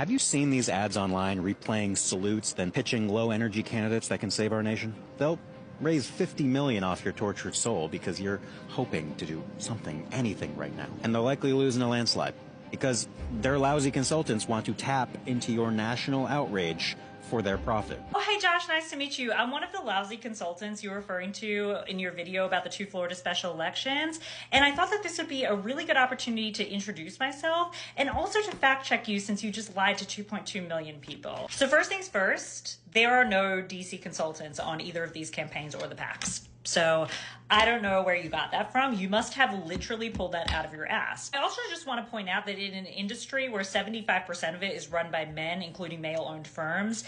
Have you seen these ads online replaying salutes, then pitching low-energy candidates that can save our nation? They'll raise $50 million off your tortured soul because you're hoping to do something, anything right now. And they'll likely lose in a landslide because their lousy consultants want to tap into your national outrage for their profit. Oh, hey Josh, nice to meet you. I'm one of the lousy consultants you were referring to in your video about the 2 Florida special elections. And I thought that this would be a really good opportunity to introduce myself and also to fact check you since you just lied to 2.2 million people. So first things first, there are no DC consultants on either of these campaigns or the PACs. So I don't know where you got that from. You must have literally pulled that out of your ass. I also just want to point out that in an industry where 75% of it is run by men, including male-owned firms,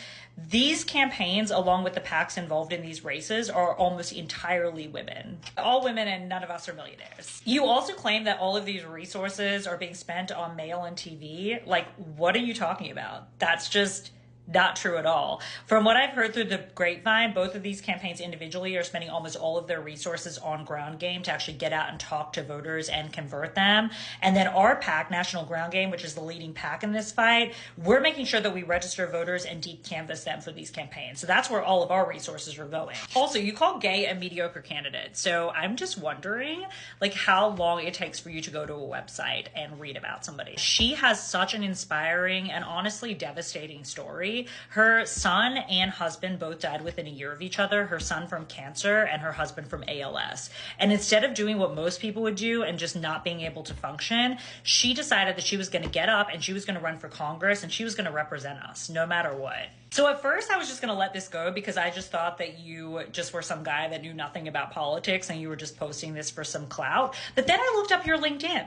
these campaigns, along with the PACs involved in these races, are almost entirely women. All women, and none of us are millionaires. You also claim that all of these resources are being spent on mail and TV. Like, what are you talking about? That's just not true at all. From what I've heard through the grapevine, both of these campaigns individually are spending almost all of their resources on ground game to actually get out and talk to voters and convert them. And then our PAC, National Ground Game, which is the leading PAC in this fight, we're making sure that we register voters and deep canvass them for these campaigns. So that's where all of our resources are going. Also, you call gay a mediocre candidate. So I'm just wondering, like, how long it takes for you to go to a website and read about somebody. She has such an inspiring and honestly devastating story. Her son and husband both died within a year of each other, her son from cancer and her husband from ALS. And instead of doing what most people would do and just not being able to function, she decided that she was going to get up and she was going to run for Congress and she was going to represent us no matter what. So at first I was just going to let this go because I just thought that you just were some guy that knew nothing about politics and you were just posting this for some clout. But then I looked up your LinkedIn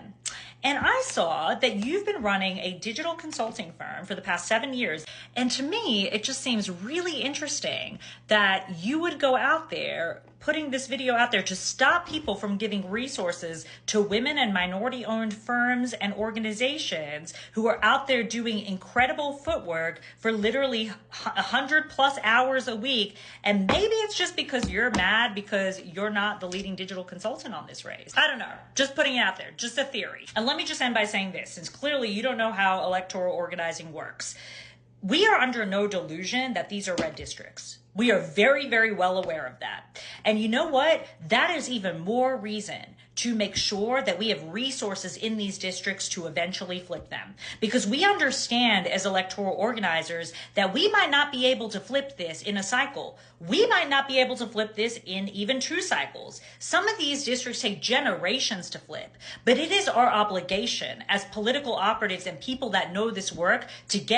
and I saw that you've been running a digital consulting firm for the past 7 years. And to me, it just seems really interesting that you would go out there putting this video out there to stop people from giving resources to women and minority-owned firms and organizations who are out there doing incredible footwork for literally 100+ hours a week. And maybe it's just because you're mad because you're not the leading digital consultant on this race. I don't know. Just putting it out there. Just a theory. And let me just end by saying this, since clearly you don't know how electoral organizing works. We are under no delusion that these are red districts. We are very, very well aware of that. And you know what? That is even more reason to make sure that we have resources in these districts to eventually flip them. Because we understand as electoral organizers that we might not be able to flip this in a cycle. We might not be able to flip this in even 2 cycles. Some of these districts take generations to flip, but it is our obligation as political operatives and people that know this work to get